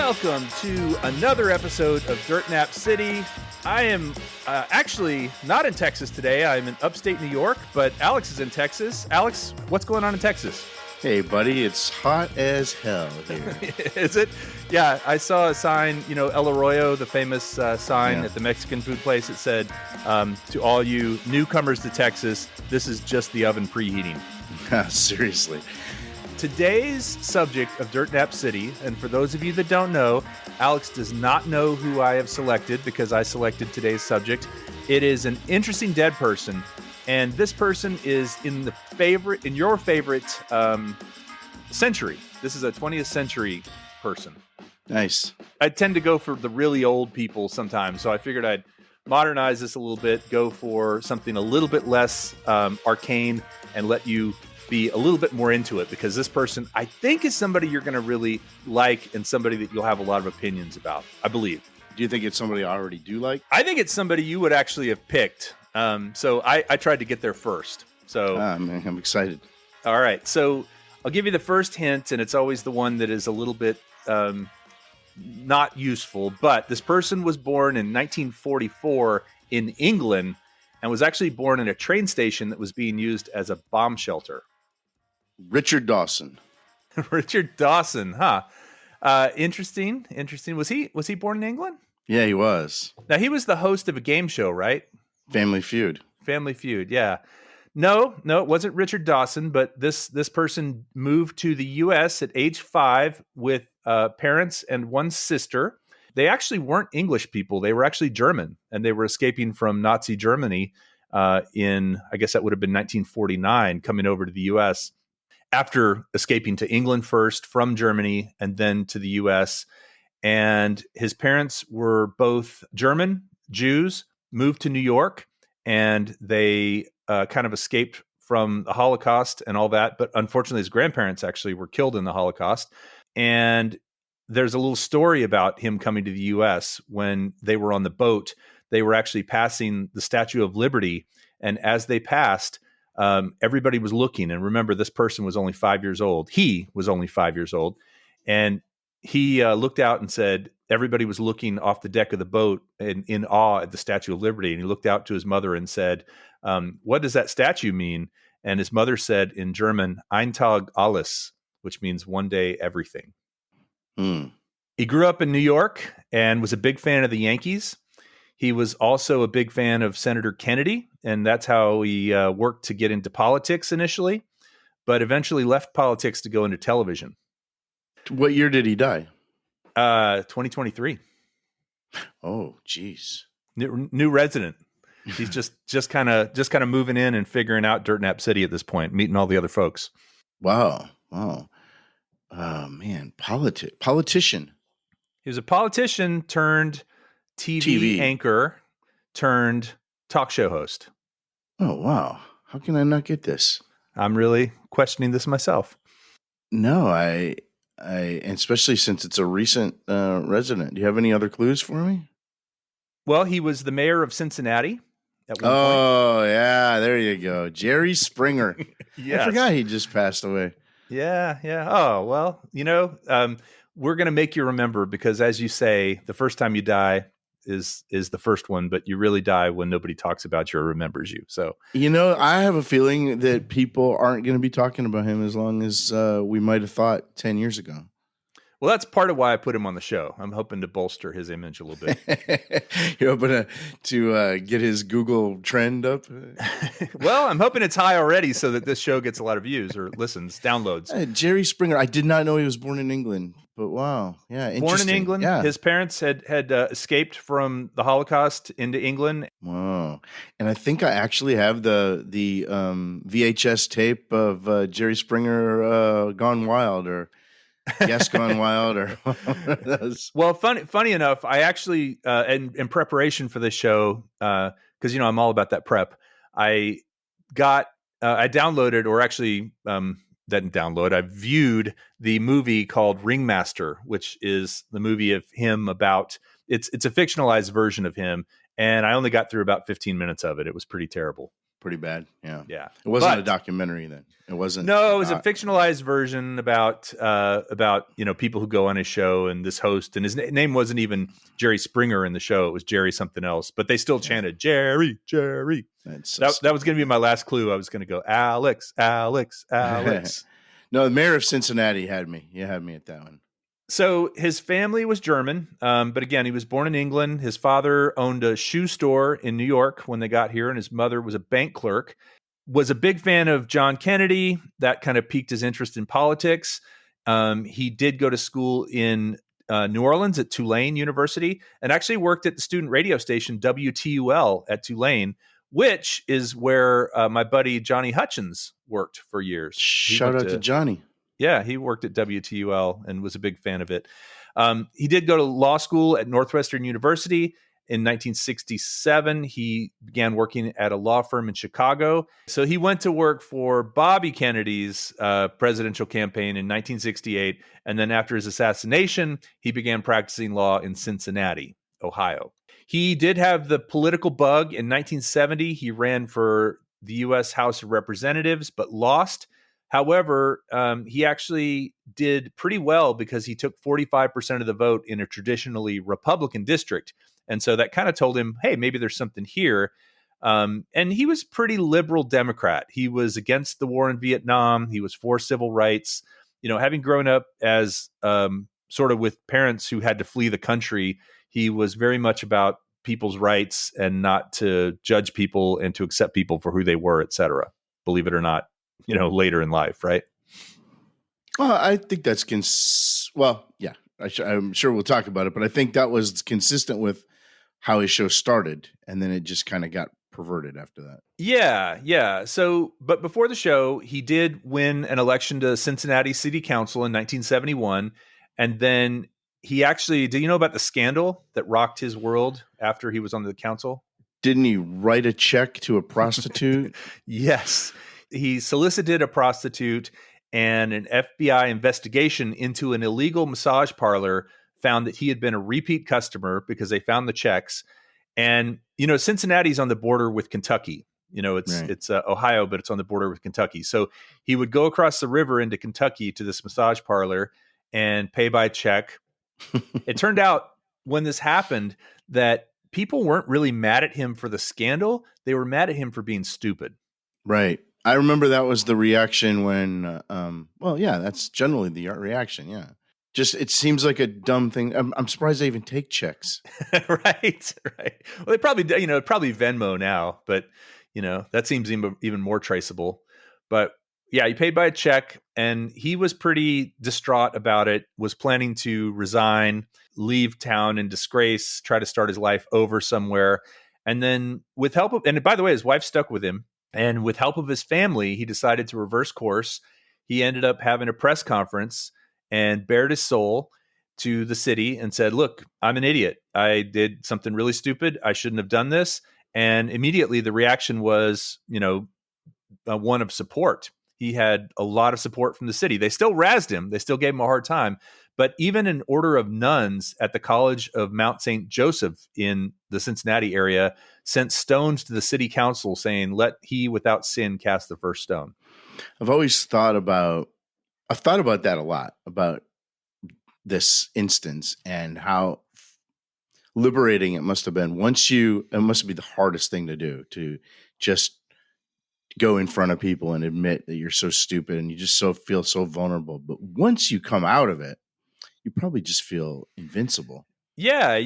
Welcome to another episode of Dirt Nap City. I am actually not in Texas today. I'm in upstate New York, but Alex is in Texas. Alex, what's going on in Texas? Hey, buddy, it's hot as hell here. Is it? Yeah, I saw a sign, El Arroyo, the famous sign at the Mexican food place. It said, to all you newcomers to Texas, this is just the oven preheating. Seriously. Today's subject of Dirt Nap City, and for those of you that don't know, Alex does not know who I have selected because I selected today's subject. It is an interesting dead person, and this person is in your favorite century. This is a 20th century person. Nice. I tend to go for the really old people sometimes, so I figured I'd modernize this a little bit, go for something a little bit less arcane, and let you be a little bit more into it, because this person, I think, is somebody you're going to really like and somebody that you'll have a lot of opinions about, I believe. Do you think it's somebody I already do like? I think it's somebody you would actually have picked. So I tried to get there first. So man, I'm excited. All right. So I'll give you the first hint, and it's always the one that is a little bit not useful. But this person was born in 1944 in England and was actually born in a train station that was being used as a bomb shelter. Richard Dawson. Richard Dawson, huh? Interesting. Was he born in England? Yeah, he was. Now, he was the host of a game show, right? Family Feud, yeah. No, it wasn't Richard Dawson, but this person moved to the U.S. at age 5 with parents and one sister. They actually weren't English people. They were actually German, and they were escaping from Nazi Germany in, I guess that would have been 1949, coming over to the U.S. after escaping to England first from Germany and then to the U.S. And his parents were both German, Jews, moved to New York, and they kind of escaped from the Holocaust and all that. But unfortunately, his grandparents actually were killed in the Holocaust. And there's a little story about him coming to the U.S. When they were on the boat. They were actually passing the Statue of Liberty. And as they passed, everybody was looking. And remember, this person was only 5 years old. He was only 5 years old. And he looked out and said, everybody was looking off the deck of the boat in awe at the Statue of Liberty. And he looked out to his mother and said, what does that statue mean? And his mother said in German, Ein Tag alles, which means one day everything. He grew up in New York and was a big fan of the Yankees. He was also a big fan of Senator Kennedy, and that's how he worked to get into politics initially, but eventually left politics to go into television. What year did he die? 2023. Oh, geez. New resident. He's just kind of moving in and figuring out Dirt Nap City at this point, meeting all the other folks. Wow. Man, politician. He was a politician turned TV anchor turned talk show host. Oh, wow. How can I not get this? I'm really questioning this myself. No, I especially since it's a recent resident. Do you have any other clues for me? Well, he was the mayor of Cincinnati at one point. Oh, yeah. There you go. Jerry Springer. Yes. I forgot he just passed away. Yeah. Oh, well, we're going to make you remember, because as you say, the first time you die is the first one, but you really die when nobody talks about you or remembers you. So, I have a feeling that people aren't going to be talking about him as long as we might have thought 10 years ago. Well, that's part of why I put him on the show. I'm hoping to bolster his image a little bit. You're hoping to get his Google trend up? Well, I'm hoping it's high already so that this show gets a lot of views or listens, downloads. Jerry Springer. I did not know he was born in England, but wow. Yeah, interesting. Born in England. Yeah. His parents had escaped from the Holocaust into England. Wow. And I think I actually have the VHS tape of Jerry Springer Gone Wild, or Yes, Gone Wild, or one of those. Well, funny enough, I actually, in preparation for this show, because I'm all about that prep, I downloaded, or actually didn't download. I viewed the movie called Ringmaster, which is the movie of him about. It's a fictionalized version of him, and I only got through about 15 minutes of it. It was pretty terrible. pretty bad. Yeah. Yeah. It wasn't a But documentary then. It wasn't. no, it was a fictionalized version about people who go on his show, and this host, and his name wasn't even Jerry Springer in the show. It was Jerry something else, but they still chanted Jerry, Jerry. That's so that was going to be my last clue. I was going to go Alex, Alex, Alex. No, the mayor of Cincinnati had me. You had me at that one. So his family was German, but again, he was born in England. His father owned a shoe store in New York when they got here, and his mother was a bank clerk. Was a big fan of John Kennedy. That kind of piqued his interest in politics. He did go to school in New Orleans at Tulane University, and actually worked at the student radio station WTUL at Tulane, which is where my buddy Johnny Hutchins worked for years. Shout out to Johnny. Yeah, he worked at WTUL and was a big fan of it. He did go to law school at Northwestern University. In 1967, he began working at a law firm in Chicago. So he went to work for Bobby Kennedy's presidential campaign in 1968. And then after his assassination, he began practicing law in Cincinnati, Ohio. He did have the political bug. In 1970, he ran for the U.S. House of Representatives, but lost. However, he actually did pretty well because he took 45% of the vote in a traditionally Republican district. And so that kind of told him, hey, maybe there's something here. And he was pretty liberal Democrat. He was against the war in Vietnam. He was for civil rights. Having grown up as sort of with parents who had to flee the country, he was very much about people's rights and not to judge people and to accept people for who they were, et cetera. Believe it or not, later in life, right? Well, I think that's yeah. I'm sure we'll talk about it, but I think that was consistent with how his show started, and then it just kind of got perverted after that. Yeah. So, but before the show, he did win an election to Cincinnati City Council in 1971, and then he actually, do you know about the scandal that rocked his world after he was on the council? Didn't he write a check to a prostitute? Yes. He solicited a prostitute, and an FBI investigation into an illegal massage parlor found that he had been a repeat customer because they found the checks. And, Cincinnati's on the border with Kentucky. It's Ohio, but it's on the border with Kentucky. So he would go across the river into Kentucky to this massage parlor and pay by check. It turned out when this happened that people weren't really mad at him for the scandal. They were mad at him for being stupid. Right. I remember that was the reaction when, that's generally the reaction. Yeah. Just, it seems like a dumb thing. I'm surprised they even take checks. Right. Well, they probably, probably Venmo now, but, that seems even more traceable. But yeah, he paid by a check, and he was pretty distraught about it, was planning to resign, leave town in disgrace, try to start his life over somewhere. And then with help of, and by the way, his wife stuck with him. And with help of his family, he decided to reverse course. He ended up having a press conference and bared his soul to the city and said, look, I'm an idiot. I did something really stupid. I shouldn't have done this. And immediately the reaction was, one of support. He had a lot of support from the city. They still razzed him. They still gave him a hard time. But even an order of nuns at the College of Mount St. Joseph in the Cincinnati area sent stones to the city council saying, let he without sin cast the first stone. I've thought about that a lot, about this instance and how liberating it must have been. It must be the hardest thing to do, to just go in front of people and admit that you're so stupid and you just feel so vulnerable. But once you come out of it, you probably just feel invincible. Yeah,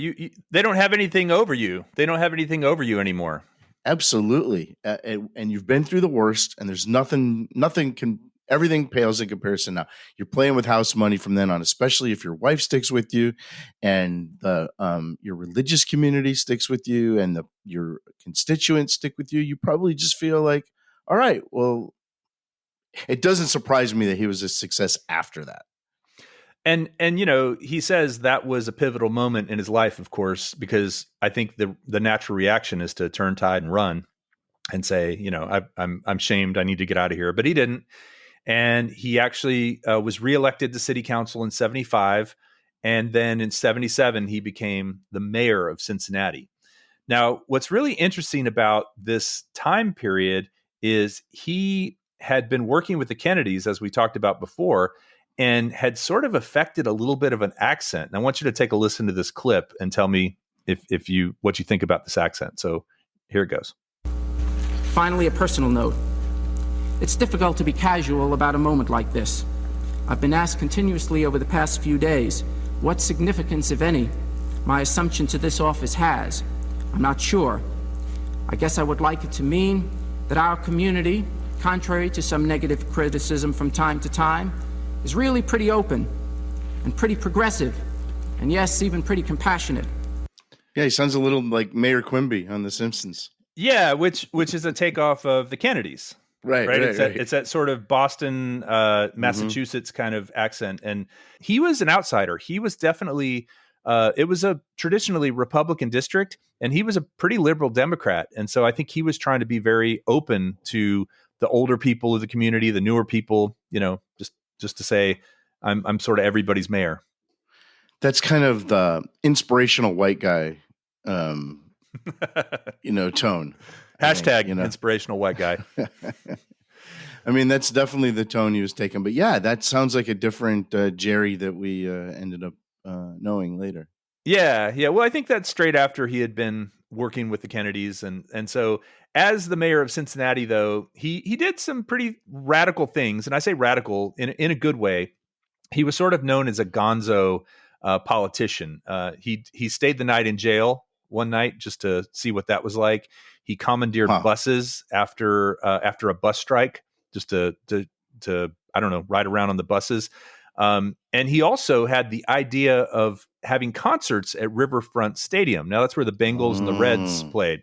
they don't have anything over you. They don't have anything over you anymore. Absolutely. And you've been through the worst, and there's everything pales in comparison now. You're playing with house money from then on, especially if your wife sticks with you and your religious community sticks with you and your constituents stick with you. You probably just feel like, all right, well, it doesn't surprise me that he was a success after that. And he says that was a pivotal moment in his life, of course, because I think the natural reaction is to turn tide and run and say, I'm shamed. I need to get out of here. But he didn't. And he actually was reelected to city council in 1975. And then in 1977, he became the mayor of Cincinnati. Now, what's really interesting about this time period is he had been working with the Kennedys, as we talked about before, and had sort of affected a little bit of an accent. And I want you to take a listen to this clip and tell me what you think about this accent. So here it goes. Finally, a personal note. It's difficult to be casual about a moment like this. I've been asked continuously over the past few days what significance, if any, my assumption to this office has. I'm not sure. I guess I would like it to mean that our community, contrary to some negative criticism from time to time, is really pretty open and pretty progressive, and yes, even pretty compassionate. Yeah, he sounds a little like Mayor Quimby on The Simpsons. Yeah, which is a takeoff of the Kennedys. Right. It's that sort of Boston, Massachusetts kind of accent. And he was an outsider. He was definitely, it was a traditionally Republican district, and he was a pretty liberal Democrat. And so I think he was trying to be very open to the older people of the community, the newer people, just to say, I'm sort of everybody's mayor. That's kind of the inspirational white guy, tone. Hashtag inspirational white guy. I mean, that's definitely the tone he was taking. But yeah, that sounds like a different Jerry that we ended up knowing later. Yeah. Well, I think that's straight after he had been working with the Kennedys. And so as the mayor of Cincinnati, though, he did some pretty radical things. And I say radical in a good way. He was sort of known as a gonzo politician. He stayed the night in jail one night just to see what that was like. He commandeered buses after a bus strike just to I don't know, ride around on the buses. And he also had the idea of having concerts at Riverfront Stadium. Now that's where the Bengals and the Reds played.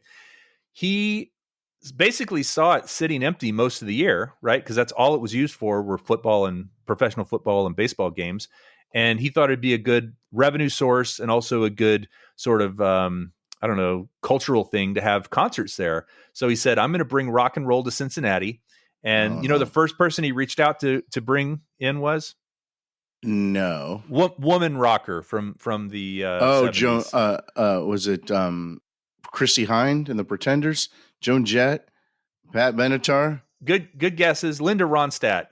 He basically saw it sitting empty most of the year, right? Because that's all it was used for were football and professional football and baseball games. And he thought it'd be a good revenue source and also a good sort of, cultural thing to have concerts there. So he said, I'm going to bring rock and roll to Cincinnati. And, the first person he reached out to bring in was? No. Woman rocker from the 70s. Joan, was it Chrissy Hind and the Pretenders? Joan Jett? Pat Benatar? Good guesses. Linda Ronstadt.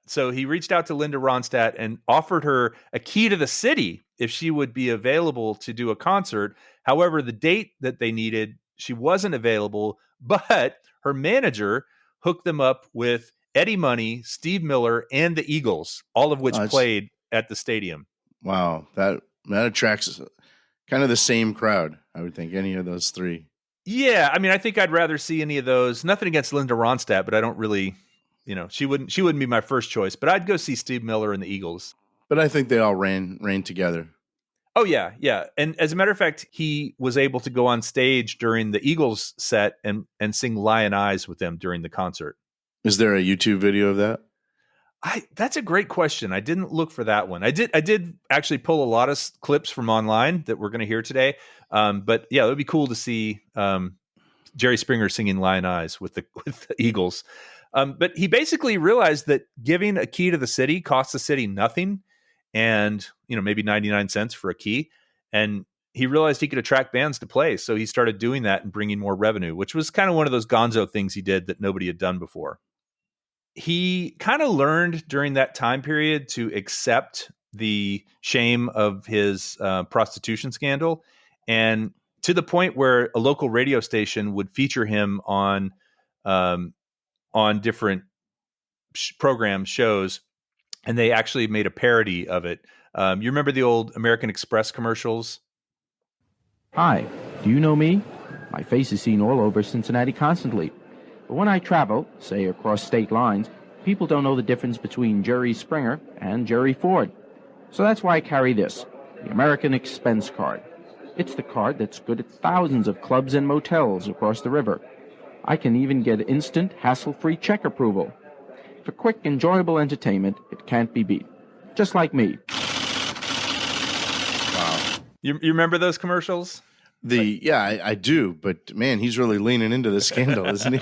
So he reached out to Linda Ronstadt and offered her a key to the city if she would be available to do a concert. However, the date that they needed, she wasn't available, but her manager hooked them up with Eddie Money, Steve Miller, and the Eagles, all of which played at the stadium. Wow, that attracts kind of the same crowd, I would think, any of those three. Yeah, I mean, I think I'd rather see any of those. Nothing against Linda Ronstadt, but I don't really... she wouldn't be my first choice, but I'd go see Steve Miller and the Eagles. But I think they all ran together. Oh yeah. And as a matter of fact, he was able to go on stage during the Eagles set and sing Lion Eyes with them during the concert. Is there a YouTube video of that? That's a great question. I didn't look for that one. I did actually pull a lot of clips from online that we're going to hear today. But yeah, it would be cool to see Jerry Springer singing Lion Eyes with the Eagles. But he basically realized that giving a key to the city costs the city nothing and, maybe 99 cents for a key. And he realized he could attract bands to play. So he started doing that and bringing more revenue, which was kind of one of those gonzo things he did that nobody had done before. He kind of learned during that time period to accept the shame of his prostitution scandal. And to the point where a local radio station would feature him on different programs, shows, and they actually made a parody of it. You remember the old American Express commercials? Hi, do you know me? My face is seen all over Cincinnati constantly. But when I travel, say across state lines, people don't know the difference between Jerry Springer and Jerry Ford. So that's why I carry this, the American Expense Card. It's the card that's good at thousands of clubs and motels across the river. I can even get instant, hassle-free check approval. For quick, enjoyable entertainment, it can't be beat. Just like me. Wow. You remember those commercials? I do, but man, he's really leaning into the scandal, isn't he?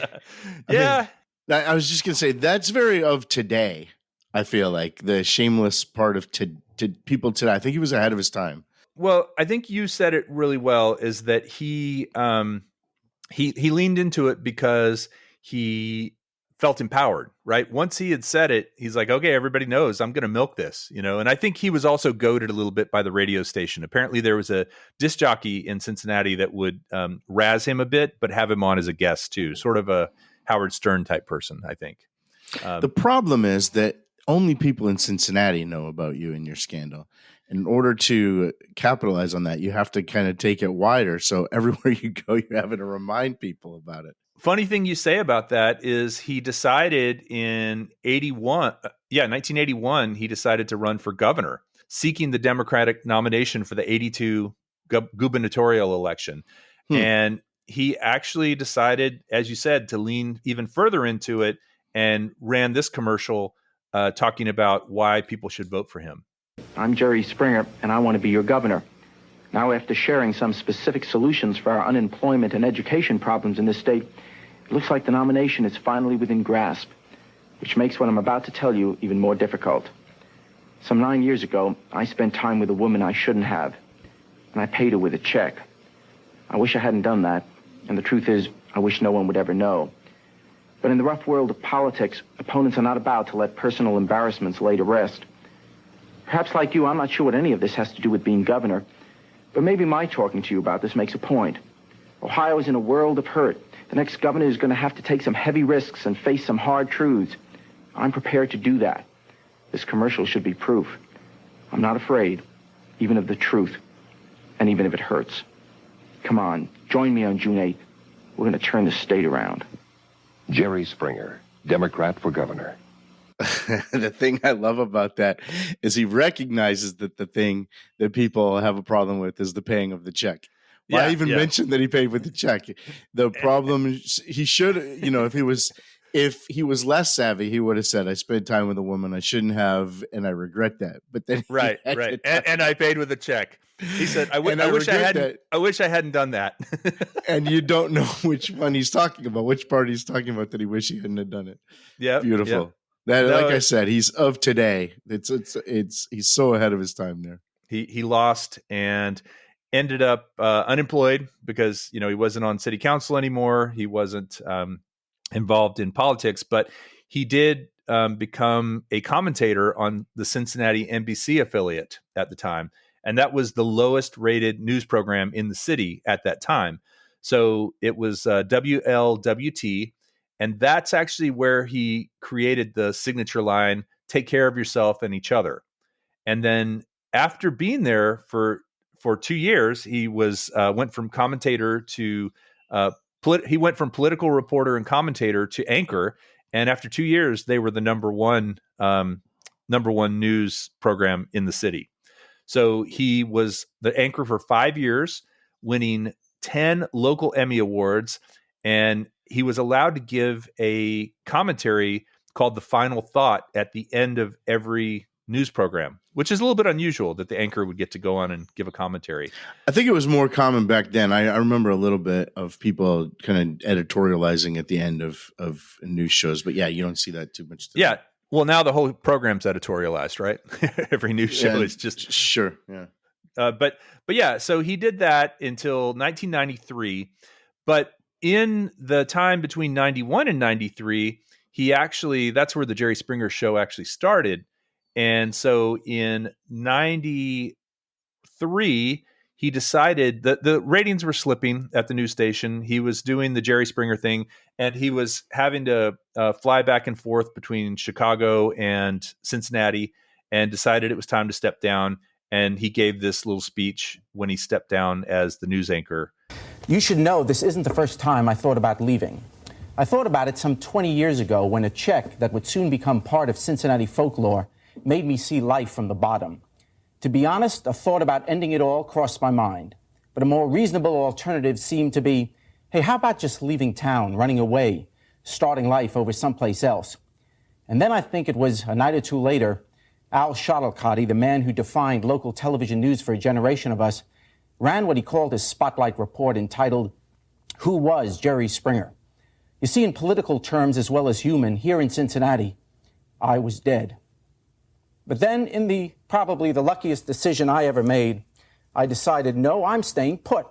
Yeah. I was just going to say, that's very of today, I feel like. The shameless part of to people today. I think he was ahead of his time. Well, I think you said it really well, is that he leaned into it because he felt empowered, right? Once he had said it, he's like, okay, everybody knows I'm going to milk this, and I think he was also goaded a little bit by the radio station. Apparently there was a disc jockey in Cincinnati that would razz him a bit, but have him on as a guest too, sort of a Howard Stern type person, I think. The problem is that only people in Cincinnati know about you and your scandal. In order to capitalize on that, you have to kind of take it wider. So everywhere you go, you're having to remind people about it. Funny thing you say about that is he decided in 1981, he decided to run for governor, seeking the Democratic nomination for the 82 gubernatorial election. And he actually decided, as you said, to lean even further into it and ran this commercial talking about why people should vote for him. I'm Jerry Springer, and I want to be your governor. Now, after sharing some specific solutions for our unemployment and education problems in this state, it looks like the nomination is finally within grasp, which makes what I'm about to tell you even more difficult. Some 9 years ago, I spent time with a woman I shouldn't have, and I paid her with a check. I wish I hadn't done that, and the truth is, I wish no one would ever know. But in the rough world of politics, opponents are not about to let personal embarrassments lay to rest. Perhaps like you, I'm not sure what any of this has to do with being governor, but maybe my talking to you about this makes a point. Ohio is in a world of hurt. The next governor is going to have to take some heavy risks and face some hard truths. I'm prepared to do that. This commercial should be proof. I'm not afraid, even of the truth, and even if it hurts. Come on, join me on June 8th. We're going to turn the state around. Jerry Springer, Democrat for governor. The thing I love about that is he recognizes that the thing that people have a problem with is the paying of the check. Why even mention that he paid with the check? The problem, he should, if he was less savvy, he would have said, I spent time with a woman I shouldn't have, and I regret that. But then right. And I paid with a check. He said, I wish I hadn't done that. And you don't know which one he's talking about, which part he's talking about that he wish he hadn't have done it. Yeah. Beautiful. Yep. Like I said, he's of today. He's so ahead of his time there. He lost and ended up unemployed because he wasn't on city council anymore. He wasn't involved in politics, but he did become a commentator on the Cincinnati NBC affiliate at the time, and that was the lowest rated news program in the city at that time. So it was WLWT. And that's actually where he created the signature line, take care of yourself and each other. And then after being there for 2 years, he went from commentator to he went from political reporter and commentator to anchor. And after 2 years, they were the number one news program in the city. So he was the anchor for 5 years, winning 10 local Emmy Awards. And he was allowed to give a commentary called The Final Thought at the end of every news program, which is a little bit unusual that the anchor would get to go on and give a commentary. I think it was more common back then. I remember a little bit of people kind of editorializing at the end of news shows. But yeah, you don't see that too much today. Yeah. Well, now the whole program's editorialized, right? Every news show is just... Sure, yeah. But yeah, so he did that until 1993. But in the time between 91 and 93, that's where the Jerry Springer Show actually started. And so in 93, he decided that the ratings were slipping at the news station. He was doing the Jerry Springer thing, and he was having to fly back and forth between Chicago and Cincinnati, and decided it was time to step down. And he gave this little speech when he stepped down as the news anchor. You should know this isn't the first time I thought about leaving. I thought about it some 20 years ago when a check that would soon become part of Cincinnati folklore made me see life from the bottom. To be honest, a thought about ending it all crossed my mind. But a more reasonable alternative seemed to be, hey, how about just leaving town, running away, starting life over someplace else? And then I think it was a night or two later, Al Shuttlecotty, the man who defined local television news for a generation of us, ran what he called his spotlight report entitled, Who Was Jerry Springer? You see, in political terms as well as human, here in Cincinnati, I was dead. But then, in probably the luckiest decision I ever made, I decided, no, I'm staying put.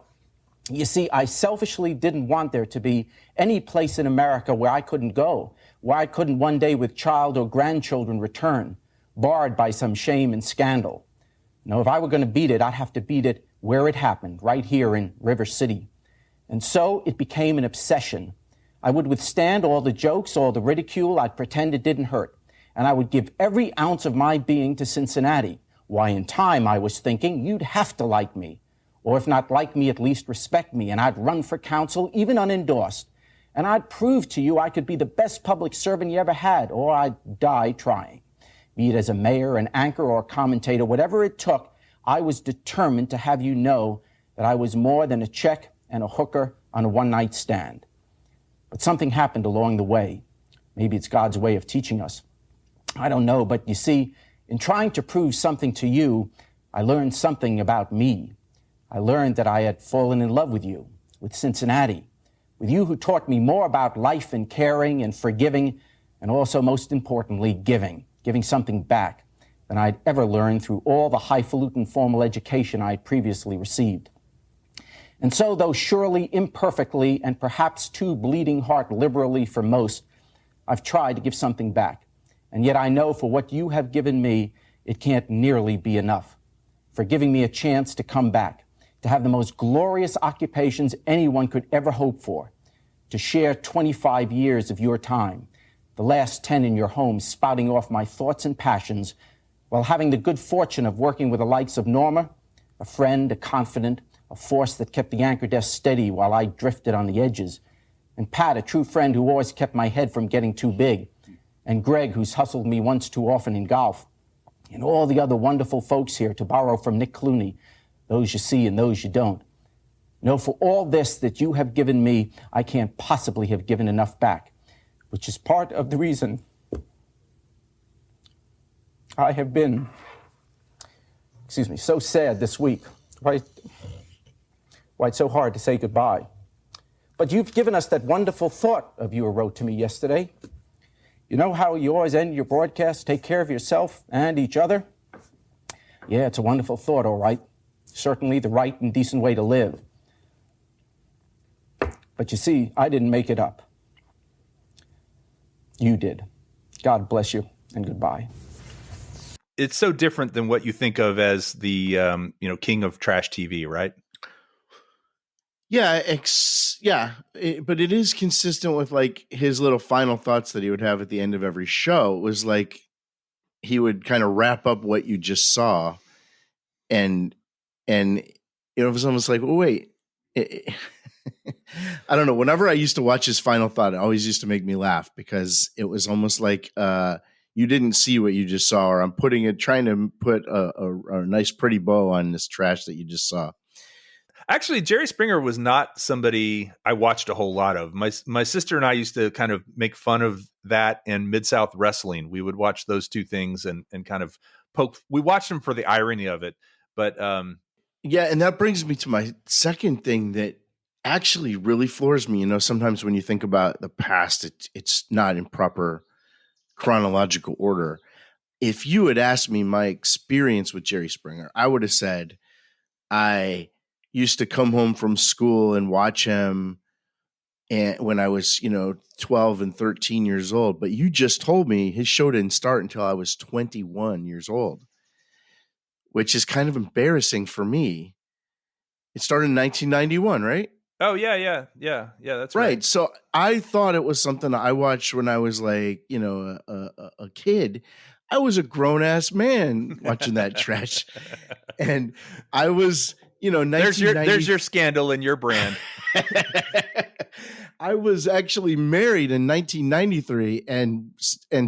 You see, I selfishly didn't want there to be any place in America where I couldn't go, where I couldn't one day with child or grandchildren return, barred by some shame and scandal. No, if I were going to beat it, I'd have to beat it where it happened, right here in River City. And so it became an obsession. I would withstand all the jokes, all the ridicule. I'd pretend it didn't hurt. And I would give every ounce of my being to Cincinnati. Why, in time, I was thinking, you'd have to like me. Or if not like me, at least respect me. And I'd run for council, even unendorsed. And I'd prove to you I could be the best public servant you ever had, or I'd die trying. Be it as a mayor, an anchor, or a commentator, whatever it took, I was determined to have you know that I was more than a check and a hooker on a one-night stand. But something happened along the way. Maybe it's God's way of teaching us. I don't know, but you see, in trying to prove something to you, I learned something about me. I learned that I had fallen in love with you, with Cincinnati, with you who taught me more about life and caring and forgiving, and also, most importantly, giving something back than I'd ever learned through all the highfalutin formal education I had previously received. And so, though surely imperfectly and perhaps too bleeding heart liberally for most, I've tried to give something back. And yet I know for what you have given me, it can't nearly be enough. For giving me a chance to come back, to have the most glorious occupations anyone could ever hope for, to share 25 years of your time, the last 10 in your home spouting off my thoughts and passions, while having the good fortune of working with the likes of Norma, a friend, a confidant, a force that kept the anchor desk steady while I drifted on the edges, and Pat, a true friend who always kept my head from getting too big, and Greg, who's hustled me once too often in golf, and all the other wonderful folks here, to borrow from Nick Clooney, those you see and those you don't. No, for all this that you have given me, I can't possibly have given enough back, which is part of the reason I have been, so sad this week. Why it's so hard to say goodbye. But you've given us that wonderful thought of you wrote to me yesterday. You know how you always end your broadcast, take care of yourself and each other? Yeah, it's a wonderful thought, all right. Certainly the right and decent way to live. But you see, I didn't make it up. You did. God bless you, and goodbye. It's so different than what you think of as the king of trash TV, right? Yeah, but it is consistent with like his little final thoughts that he would have at the end of every show. It was like he would kind of wrap up what you just saw, and it was almost like, oh, wait. I don't know. Whenever I used to watch his final thought, it always used to make me laugh because it was almost like you didn't see what you just saw, or I'm trying to put a nice pretty bow on this trash that you just saw. Actually, Jerry Springer was not somebody I watched a whole lot of. My sister and I used to kind of make fun of that and Mid-South Wrestling. We would watch those two things and kind of poke. We watched them for the irony of it. But yeah, and that brings me to my second thing that actually really floors me. You know, sometimes when you think about the past, it's not in proper chronological order. If you had asked me my experience with Jerry Springer, I would have said I used to come home from school and watch him and when I was, 12 and 13 years old. But you just told me his show didn't start until I was 21 years old, which is kind of embarrassing for me. It started in 1991, right? Oh, yeah. That's right. So I thought it was something I watched when I was like, a kid. I was a grown ass man watching that trash. And I was, there's your scandal in your brand. I was actually married in 1993 and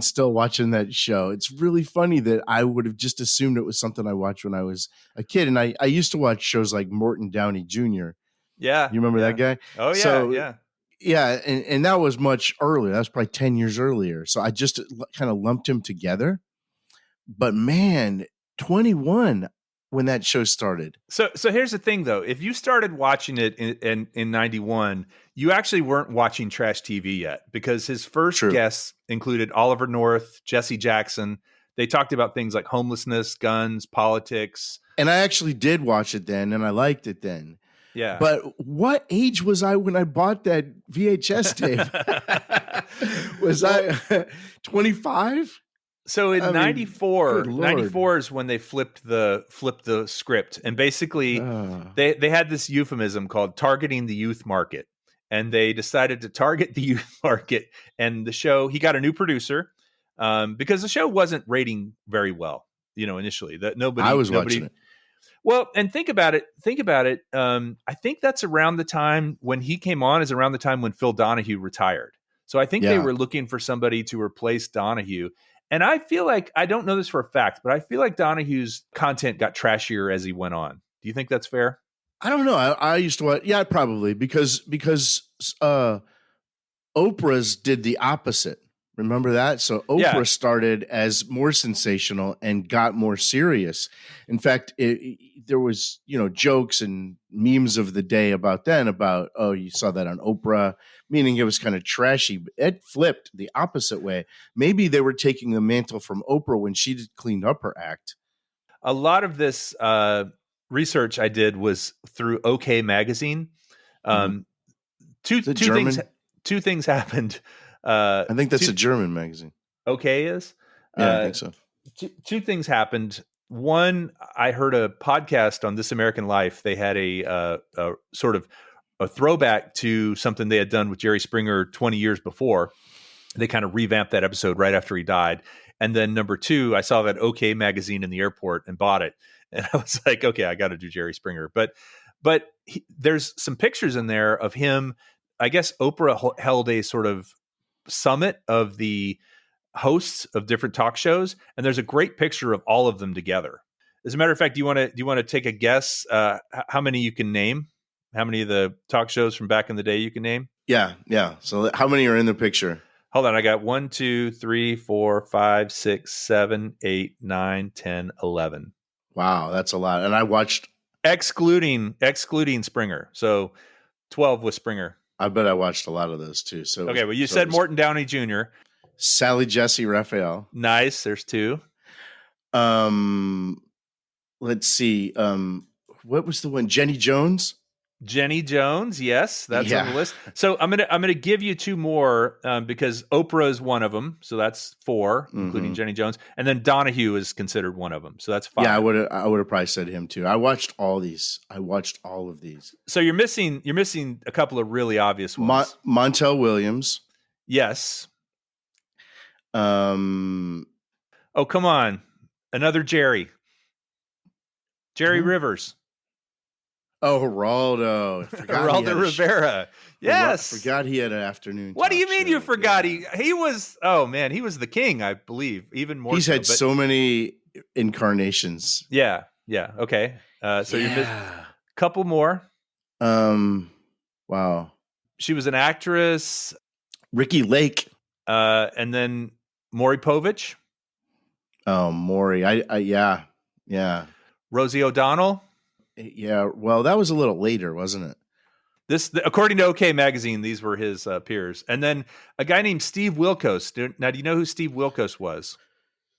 still watching that show. It's really funny that I would have just assumed it was something I watched when I was a kid. And I used to watch shows like Morton Downey Jr. Yeah. You remember that guy? Oh, yeah. So, yeah. Yeah. And that was much earlier. That was probably 10 years earlier. So I just kind of lumped him together. But man, 21 when that show started. So here's the thing, though. If you started watching it in 91, you actually weren't watching trash TV yet, because his first guests included Oliver North, Jesse Jackson. They talked about things like homelessness, guns, politics. And I actually did watch it then, and I liked it then. Yeah. But what age was I when I bought that VHS tape? Was I 25? So in 94, good Lord. 94 is when they flipped the script. And basically they had this euphemism called targeting the youth market. And they decided to target the youth market. And the show, he got a new producer because the show wasn't rating very well, initially. I was watching it. Well, and think about it. I think that's around the time when he came on is around the time when Phil Donahue retired. So I think they were looking for somebody to replace Donahue. And I feel like, I don't know this for a fact, but I feel like Donahue's content got trashier as he went on. Do you think that's fair? I don't know. I used to watch. Yeah, probably because Oprah's did the opposite. Remember that? So Oprah started as more sensational and got more serious. In fact, there was, jokes and memes of the day about you saw that on Oprah, meaning it was kind of trashy. But it flipped the opposite way. Maybe they were taking the mantle from Oprah when she cleaned up her act. A lot of this research I did was through OK Magazine. Two things happened. I think that's a German magazine. OK is? Yeah, I think so. Two things happened. One, I heard a podcast on This American Life. They had a sort of a throwback to something they had done with Jerry Springer 20 years before. They kind of revamped that episode right after he died. And then number two, I saw that OK Magazine in the airport and bought it. And I was like, okay, I got to do Jerry Springer. But there's some pictures in there of him. I guess Oprah held a sort of summit of the hosts of different talk shows, and there's a great picture of all of them together. As a matter of fact, do you want to take a guess how many you can name? How many of the talk shows from back in the day you can name? Yeah. So how many are in the picture? Hold on, I got 1, 2, 3, 4, 5, 6, 7, 8, 9, 10, 11. Wow, that's a lot. And I watched excluding Springer. So 12 with Springer. I bet I watched a lot of those too. So okay, well, you said Morton Downey Jr., Sally Jesse Raphael. Nice. There's 2. Let's see. What was the one? Jenny Jones. Jenny Jones, yes, that's on the list. So I'm gonna give you 2 more because Oprah is one of them, so that's 4, including Jenny Jones, and then Donahue is considered one of them, so that's 5. Yeah, I would have probably said him too. I watched all these. I watched all of these. So you're missing a couple of really obvious ones. Montel Williams. Yes. Oh, come on, another Jerry Rivers. Oh, Geraldo. Geraldo Rivera. Yes. Forgot he had an afternoon. What do you mean you forgot? Yeah. He was, he was the king, I believe, even more. He's had so many incarnations. Yeah. Okay. So you missed a couple more. Wow. She was an actress. Ricky Lake. And then Maury Povich. Oh, Maury. Yeah. Rosie O'Donnell. Yeah, well, that was a little later, wasn't it? According to OK Magazine, these were his peers. And then a guy named Steve Wilkos. Now, do you know who Steve Wilkos was?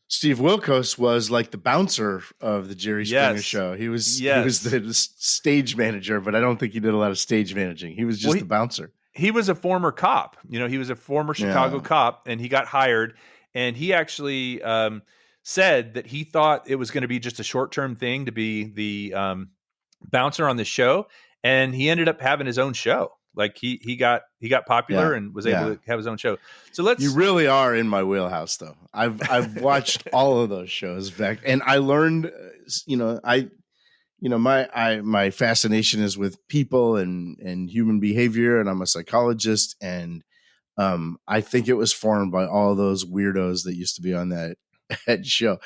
Steve Wilkos was like the bouncer of the Jerry Springer show. He was the stage manager, but I don't think he did a lot of stage managing. He was just the bouncer. He was a former cop. He was a former Chicago cop, and he got hired. And he actually said that he thought it was going to be just a short-term thing to be the bouncer on the show, and he ended up having his own show. Like he got popular and was able to have his own show. So you really are in my wheelhouse, though. I've watched all of those shows back, and I learned, my fascination is with people and human behavior, and I'm a psychologist, and I think it was formed by all those weirdos that used to be on that show,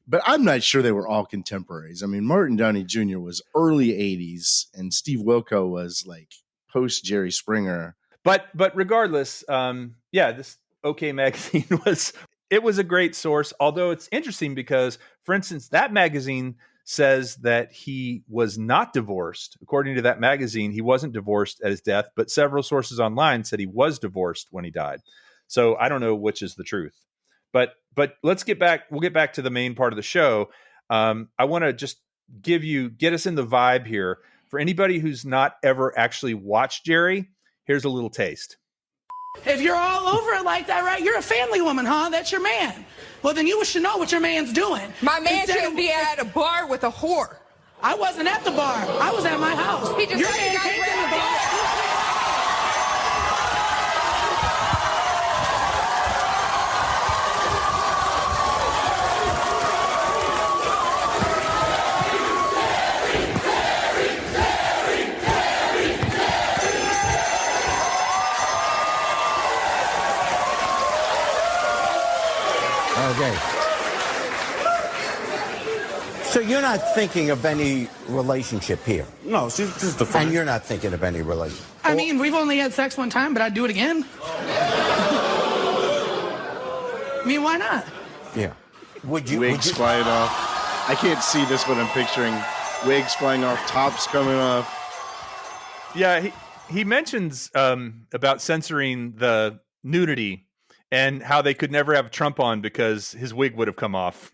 but I'm not sure they were all contemporaries. I mean, Martin Downey Jr. was early 80s and Steve Wilkos was like post Jerry Springer. But regardless, this OK Magazine was a great source, although it's interesting because, for instance, that magazine says that he was not divorced. According to that magazine, he wasn't divorced at his death, but several sources online said he was divorced when he died. So I don't know which is the truth. But let's get back. We'll get back to the main part of the show. I want to just get us in the vibe here. For anybody who's not ever actually watched Jerry, here's a little taste. If you're all over it like that, right? You're a family woman, huh? That's your man. Well, then you should know what your man's doing. My man shouldn't be at a bar with a whore. I wasn't at the bar. I was at my house. He just Your said man he got came to the ready. bar. Okay. So you're not thinking of any relationship here? No, she's just a friend. And you're not thinking of any relationship? I mean, we've only had sex one time, but I'd do it again. I mean, why not? Yeah. Wigs flying off. I can't see this, but I'm picturing wigs flying off, tops coming off. Yeah, he mentions about censoring the nudity and how they could never have Trump on because his wig would have come off.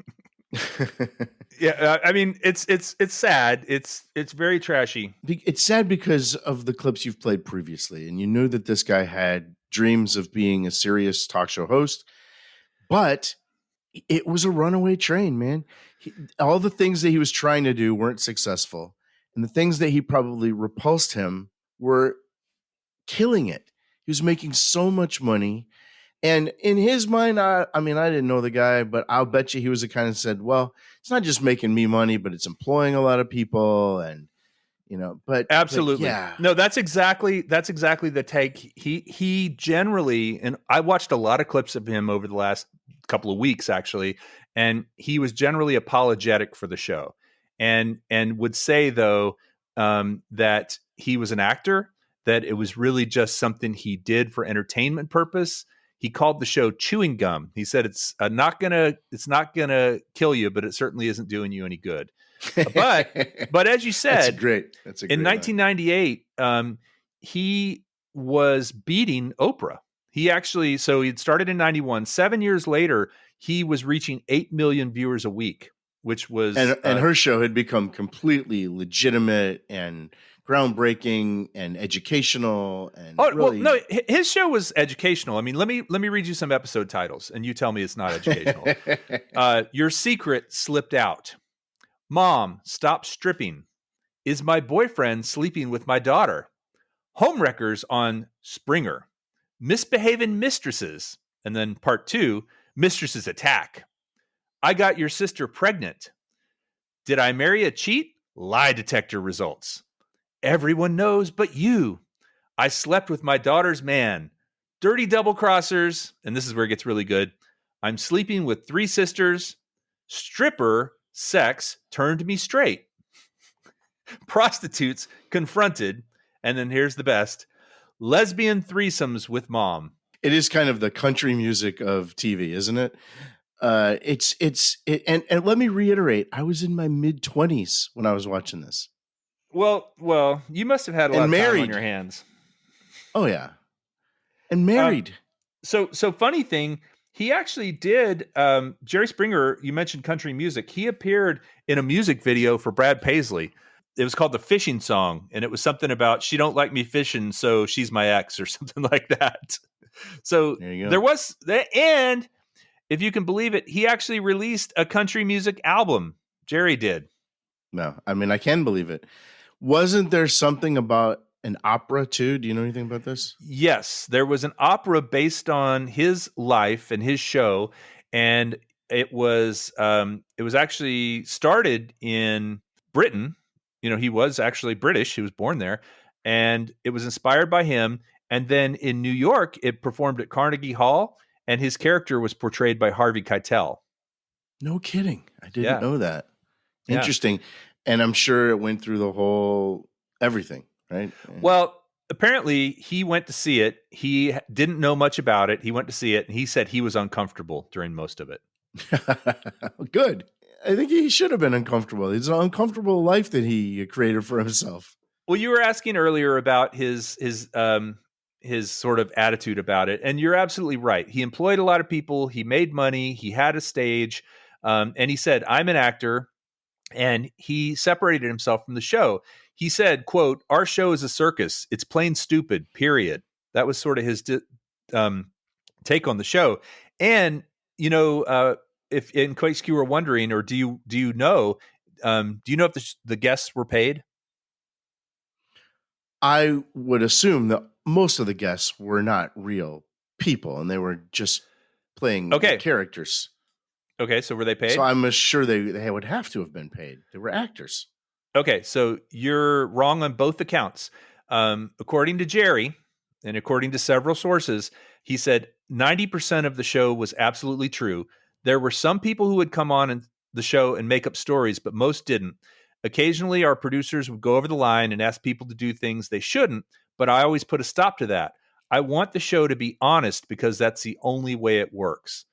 Yeah, I mean, it's sad. It's very trashy. It's sad because of the clips you've played previously, and you knew that this guy had dreams of being a serious talk show host, but it was a runaway train, man. All the things that he was trying to do weren't successful, and the things that he probably repulsed him were killing it. He was making so much money. And in his mind, I mean, I didn't know the guy, but I'll bet you he was the kind of said, well, it's not just making me money, but it's employing a lot of people. And, you know, but absolutely. Yeah. No, that's exactly the take. He generally, and I watched a lot of clips of him over the last couple of weeks, actually, and he was generally apologetic for the show and would say, though, that he was an actor, that it was really just something he did for entertainment purpose. He called the show chewing gum. He said it's not gonna kill you, but it certainly isn't doing you any good. But as you said, That's great. In 1998, he was beating Oprah. So he'd started in 91. 7 years later, he was reaching 8 million viewers a week, which was and her show had become completely legitimate and groundbreaking and educational. And really... well, no, his show was educational. I mean, let me read you some episode titles, and you tell me it's not educational. Your secret slipped out. Mom, stop stripping. Is my boyfriend sleeping with my daughter? Homewreckers on Springer. Misbehaving mistresses. And then part 2, mistresses attack. I got your sister pregnant. Did I marry a cheat? Lie detector results. Everyone knows but you. I slept with my daughter's man. Dirty double crossers. And this is where it gets really good. I'm sleeping with 3 sisters. Stripper sex turned me straight. Prostitutes confronted. And then here's the best. Lesbian threesomes with mom. It is kind of the country music of TV, isn't it? And let me reiterate, I was in my mid-20s when I was watching this. Well, you must have had a lot of time on your hands. Oh yeah, and married. So funny thing, he actually did. Jerry Springer, you mentioned country music. He appeared in a music video for Brad Paisley. It was called The Fishing Song, and it was something about she don't like me fishing, so she's my ex, or something like that. So there was, and if you can believe it, he actually released a country music album. Jerry did. No, I mean, I can believe it. Wasn't there something about an opera too? Do you know anything about this? Yes, there was an opera based on his life and his show, and it was actually started in Britain. You know, he was actually British. He was born there, and it was inspired by him. And then in New York, it performed at Carnegie Hall, and his character was portrayed by Harvey Keitel. No kidding. I didn't know that. Yeah. Interesting. And I'm sure it went through the whole everything, right? Well, apparently he went to see it. He didn't know much about it. He went to see it, and he said he was uncomfortable during most of it. Good. I think he should have been uncomfortable. It's an uncomfortable life that he created for himself. Well, you were asking earlier about his his sort of attitude about it. And you're absolutely right. He employed a lot of people. He made money. He had a stage. And he said, I'm an actor. And he separated himself from the show. He said, quote, our show is a circus. It's plain stupid, period. That was sort of his take on the show. And, if in case you were wondering, or do you know if the guests were paid? I would assume that most of the guests were not real people and they were just playing characters. Okay, so were they paid? So I'm sure they would have to have been paid. They were actors. Okay, so you're wrong on both accounts. According to Jerry, and according to several sources, he said 90% of the show was absolutely true. There were some people who would come on the show and make up stories, but most didn't. Occasionally, our producers would go over the line and ask people to do things they shouldn't, but I always put a stop to that. I want the show to be honest because that's the only way it works.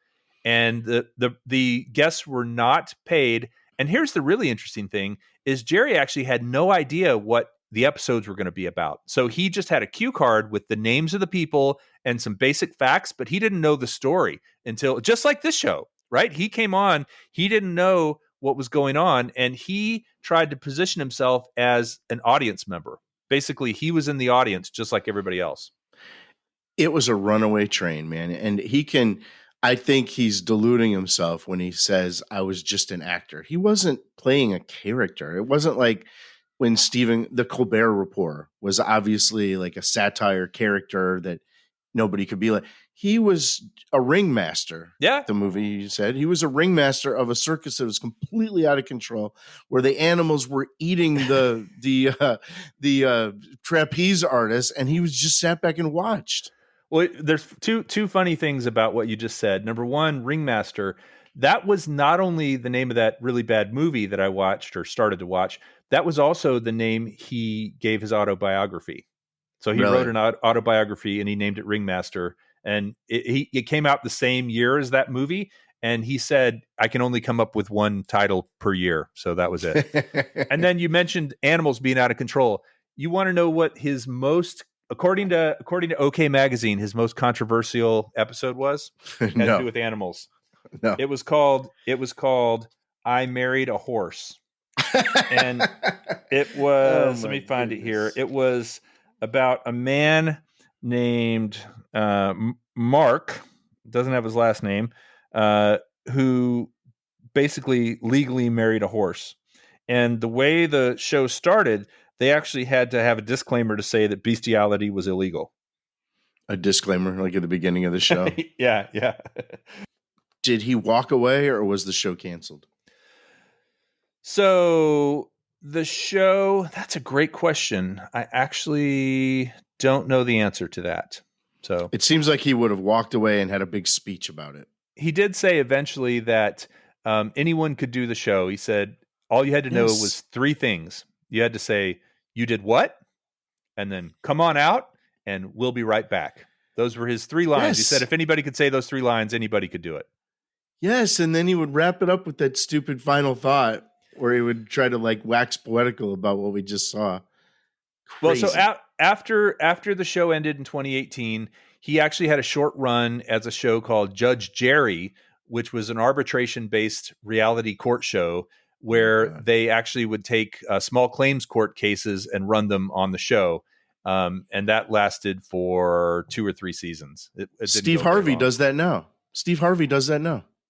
And the guests were not paid. And here's the really interesting thing is Jerry actually had no idea what the episodes were going to be about. So he just had a cue card with the names of the people and some basic facts, but he didn't know the story until, just like this show, right? He came on, he didn't know what was going on, and he tried to position himself as an audience member. Basically, he was in the audience just like everybody else. It was a runaway train, man. And I think he's deluding himself when he says, I was just an actor. He wasn't playing a character. It wasn't like when the Colbert Report was obviously like a satire character that nobody could be like. He was a ringmaster. Yeah. The movie you said. He was a ringmaster of a circus that was completely out of control, where the animals were eating the trapeze artists, and he was just sat back and watched. Well, there's two funny things about what you just said. Number one, Ringmaster. That was not only the name of that really bad movie that I watched or started to watch. That was also the name he gave his autobiography. So he wrote an autobiography and he named it Ringmaster. And it came out the same year as that movie. And he said, I can only come up with one title per year. So that was it. And then you mentioned animals being out of control. You want to know what his most, according to OK Magazine, his most controversial episode was? It had to do with animals. No. It was called I Married a Horse. And it was, let me find it here. It was about a man named Mark, doesn't have his last name, who basically legally married a horse. And the way the show started, they actually had to have a disclaimer to say that bestiality was illegal. A disclaimer, like at the beginning of the show? Yeah. Did he walk away or was the show canceled? So the show, that's a great question. I actually don't know the answer to that. So it seems like he would have walked away and had a big speech about it. He did say eventually that anyone could do the show. He said all you had to know was three things. You had to say, you did what? And then come on out and we'll be right back. Those were his three lines. He said if anybody could say those three lines, anybody could do it. Yes, and then he would wrap it up with that stupid final thought where he would try to like wax poetical about what we just saw. Crazy. Well, so after the show ended in 2018, he actually had a short run as a show called Judge Jerry, which was an arbitration-based reality court show where they actually would take small claims court cases and run them on the show. And that lasted for 2 or 3 seasons. Steve Harvey does that now.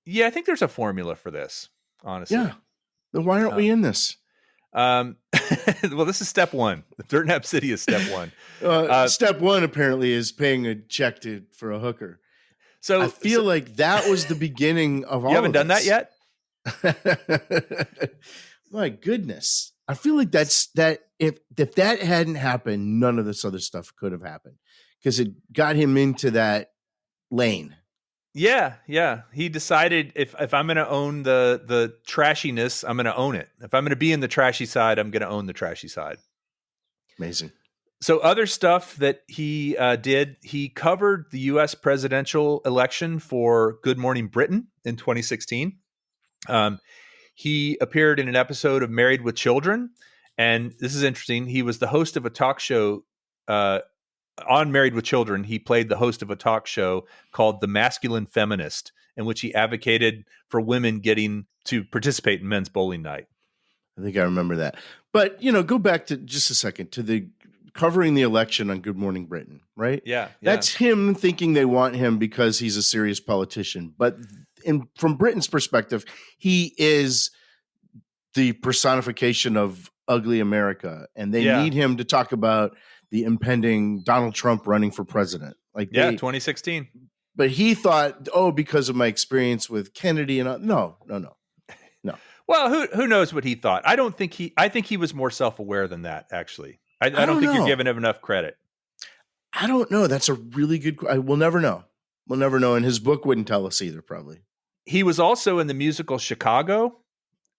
Yeah, I think there's a formula for this, honestly. Yeah. Then why aren't we in this? Well, this is step one. The Dirt Nap City is step one. Step one apparently is paying a check for a hooker. So I feel like that was the beginning of all. You haven't done that yet? My goodness. I feel like that's if that hadn't happened, none of this other stuff could have happened because it got him into that lane. Yeah. He decided if I'm going to own the trashiness, I'm going to own it. If I'm going to be in the trashy side, I'm going to own the trashy side. Amazing. So other stuff that he did, he covered the U.S. presidential election for Good Morning Britain in 2016. He appeared in an episode of Married with Children. And this is interesting. He was the host of a talk show on Married with Children, he played the host of a talk show called The Masculine Feminist, in which he advocated for women getting to participate in men's bowling night. I think I remember that. But, go back to just a second to the covering the election on Good Morning Britain, right? Yeah. That's him thinking they want him because he's a serious politician. But from Britain's perspective, he is the personification of ugly America. And they need him to talk about the impending Donald Trump running for president. 2016. But he thought, because of my experience with Kennedy and no. Well, who knows what he thought? I think he was more self-aware than that, actually. I don't think you're giving him enough credit. I don't know. That's a really good question. We'll never know. We'll never know. And his book wouldn't tell us either, probably. He was also in the musical Chicago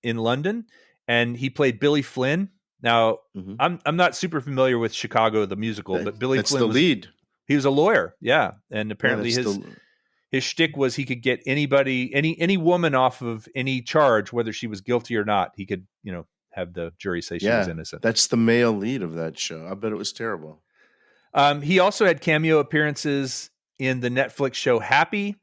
in London, and he played Billy Flynn. Now, I'm not super familiar with Chicago, the musical, but Billy Flynn was the lead. He was a lawyer, yeah. And apparently his shtick was he could get anybody, any woman off of any charge, whether she was guilty or not. He could, have the jury say she was innocent. That's the male lead of that show. I bet it was terrible. He also had cameo appearances in the Netflix show Happy,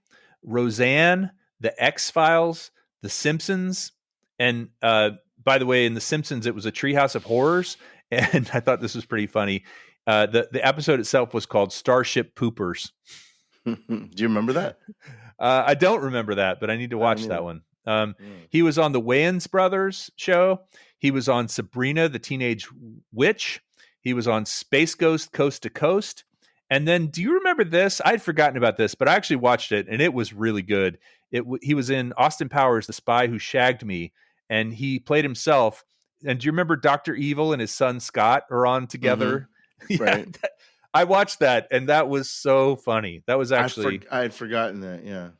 Roseanne, The X-Files, The Simpsons. And by the way, in The Simpsons, it was a treehouse of horrors. And I thought this was pretty funny. The episode itself was called Starship Poopers. Do you remember that? I don't remember that, but I need to watch that one. He was on the Wayans Brothers show. He was on Sabrina, the Teenage Witch. He was on Space Ghost Coast to Coast. And then, do you remember this? I'd forgotten about this, but I actually watched it, and it was really good. He was in Austin Powers, The Spy Who Shagged Me, and he played himself. And do you remember Dr. Evil and his son Scott are on together? Right. I watched that, and that was so funny. That was actually I had forgotten that. Yeah.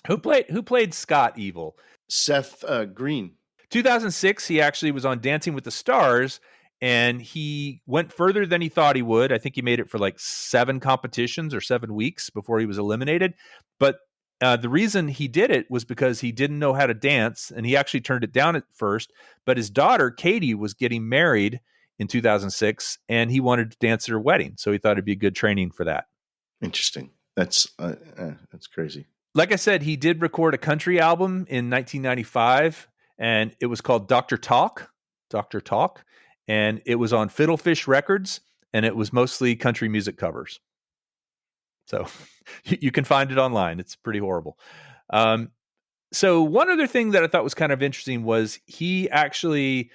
Who played Scott Evil? Seth Green. 2006, he actually was on Dancing with the Stars, and he went further than he thought he would. I think he made it for like 7 competitions or 7 weeks before he was eliminated. But the reason he did it was because he didn't know how to dance, and he actually turned it down at first. But his daughter, Katie, was getting married in 2006, and he wanted to dance at her wedding. So he thought it'd be good training for that. Interesting. That's crazy. Like I said, he did record a country album in 1995, and it was called Dr. Talk, and it was on Fiddlefish Records, and it was mostly country music covers. So you can find it online. It's pretty horrible. So one other thing that I thought was kind of interesting was he actually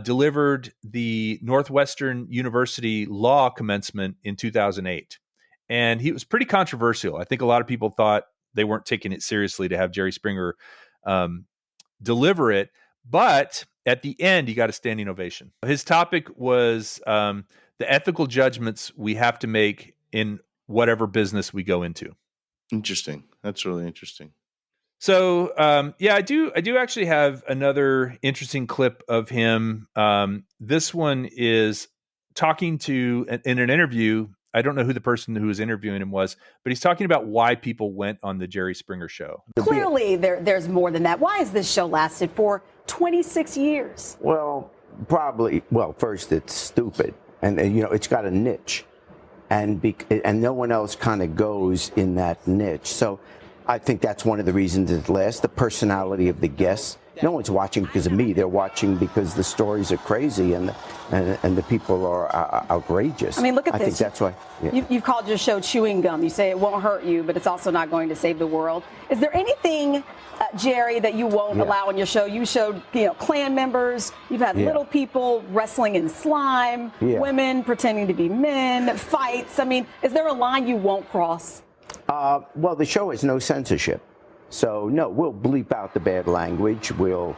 delivered the Northwestern University law commencement in 2008. And he was pretty controversial. I think a lot of people thought they weren't taking it seriously to have Jerry Springer deliver it. But at the end, he got a standing ovation. His topic was the ethical judgments we have to make in whatever business we go into. Interesting. That's really interesting. So, I do actually have another interesting clip of him. This one is talking to, in an interview, I don't know who the person who was interviewing him was, but he's talking about why people went on the Jerry Springer show. Clearly, there's more than that. Why has this show lasted for 26 years? Well, probably. Well, first, it's stupid. And it's got a niche. And no one else kind of goes in that niche. So I think that's one of the reasons it lasts, the personality of the guests. No one's watching because of me. They're watching because the stories are crazy and the people are outrageous. I mean, look at this. I think that's why. Yeah. You've called your show chewing gum. You say it won't hurt you, but it's also not going to save the world. Is there anything, Jerry, that you won't allow on your show? You showed, Klan members. You've had little people wrestling in slime, women pretending to be men, fights. I mean, is there a line you won't cross? Well, the show has no censorship. So, no, we'll bleep out the bad language. We'll,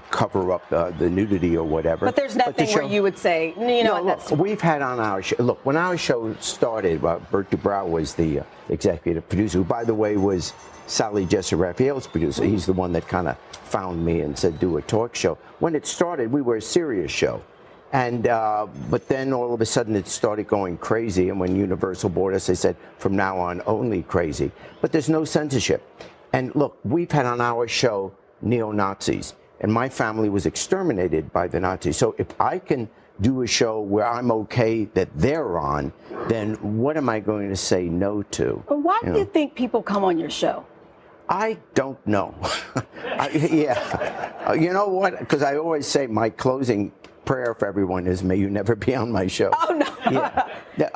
cover up the nudity or whatever. But there's nothing where you would say, look, we've had on our show, look, when our show started, Bert Dubrow was the executive producer, who, by the way, was Sally Jesse Raphael's producer. He's the one that kind of found me and said, do a talk show. When it started, we were a serious show. And but then all of a sudden it started going crazy. And when Universal bought us, they said, from now on, only crazy. But there's no censorship. And look, we've had on our show neo-Nazis, and my family was exterminated by the Nazis. So if I can do a show where I'm okay that they're on, then what am I going to say no to? But why do you think people come on your show? I don't know. You know what? Because I always say my closing prayer for everyone is, may you never be on my show. Oh, no.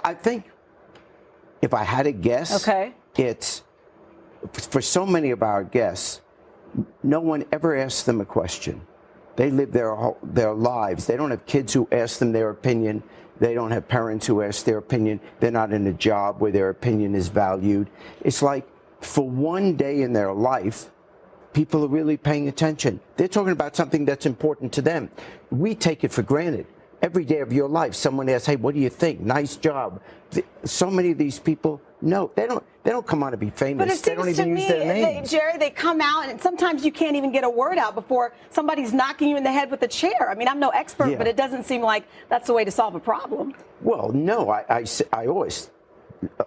I think if I had to guess, it's for so many of our guests, no one ever asks them a question. They live their lives. They don't have kids who ask them their opinion. They don't have parents who ask their opinion. They're not in a job where their opinion is valued. It's like for one day in their life, people are really paying attention. They're talking about something that's important to them. We take it for granted. Every day of your life, someone asks, hey, what do you think? Nice job. So many of these people, no, they don't come on to be famous. But it they don't seems even to use me, their names. Jerry, they come out and sometimes you can't even get a word out before somebody's knocking you in the head with a chair. I mean, I'm no expert, but it doesn't seem like that's the way to solve a problem. Well, no, I always,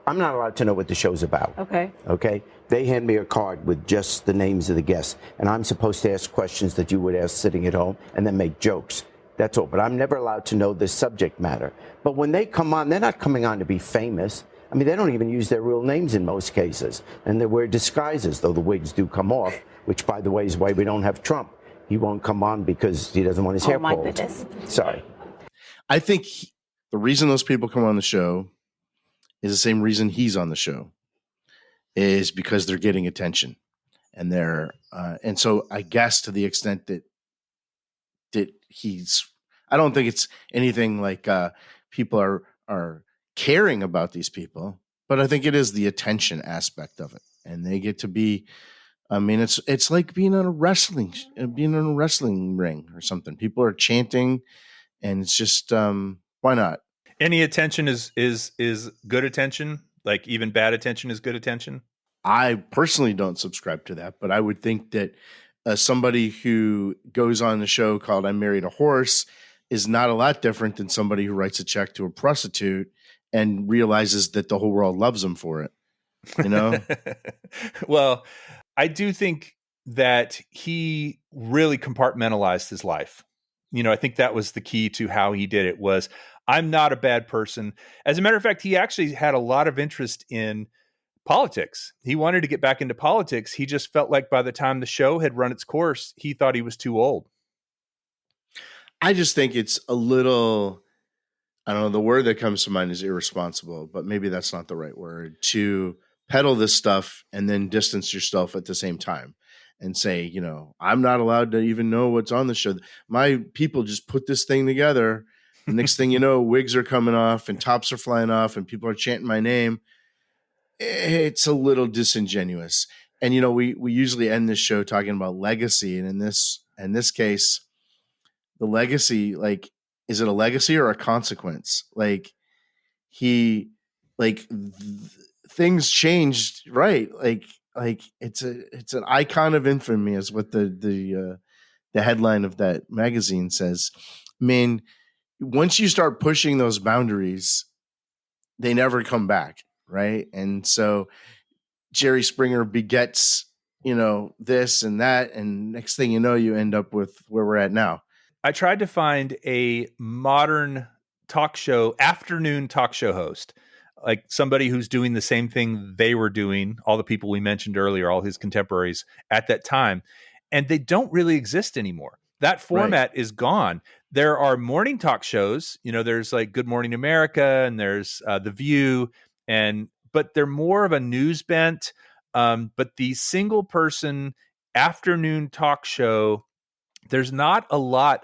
I'm not allowed to know what the show's about. Okay. They hand me a card with just the names of the guests, and I'm supposed to ask questions that you would ask sitting at home and then make jokes. That's all. But I'm never allowed to know the subject matter. But when they come on, they're not coming on to be famous. I mean, they don't even use their real names in most cases. And they wear disguises, though the wigs do come off, which, by the way, is why we don't have Trump. He won't come on because he doesn't want his hair pulled. Oh, my goodness. Sorry. I think the reason those people come on the show is the same reason he's on the show, is because they're getting attention. And and so I guess to the extent that I don't think it's anything like people are caring about these people, but I think it is the attention aspect of it. And they get to be, I mean, it's like being in a wrestling ring or something. People are chanting, and it's just, why not? Any attention is good attention. Like even bad attention is good attention. I personally don't subscribe to that, but I would think that somebody who goes on the show called I Married a Horse is not a lot different than somebody who writes a check to a prostitute and realizes that the whole world loves them for it. You know? Well, I do think that he really compartmentalized his life. I think that was the key to how he did it was, I'm not a bad person. As a matter of fact, he actually had a lot of interest in politics. He wanted to get back into politics. He just felt like by the time the show had run its course, he thought he was too old. I just think it's a little, I don't know, the word that comes to mind is irresponsible, but maybe that's not the right word, to peddle this stuff and then distance yourself at the same time and say, I'm not allowed to even know what's on the show. My people just put this thing together. The next thing you know, wigs are coming off and tops are flying off and people are chanting my name. It's a little disingenuous. And, we usually end this show talking about legacy. And in this case, the legacy, like, is it a legacy or a consequence? Like things changed, right? Like it's an icon of infamy is what the headline of that magazine says. I mean, once you start pushing those boundaries, they never come back. Right. And so Jerry Springer begets, this and that. And next thing you know, you end up with where we're at now. I tried to find a modern afternoon talk show host, like somebody who's doing the same thing they were doing, all the people we mentioned earlier, all his contemporaries at that time. And they don't really exist anymore. That format is gone. There are morning talk shows, there's like Good Morning America and there's The View, but they're more of a news bent. But the single person afternoon talk show, there's not a lot.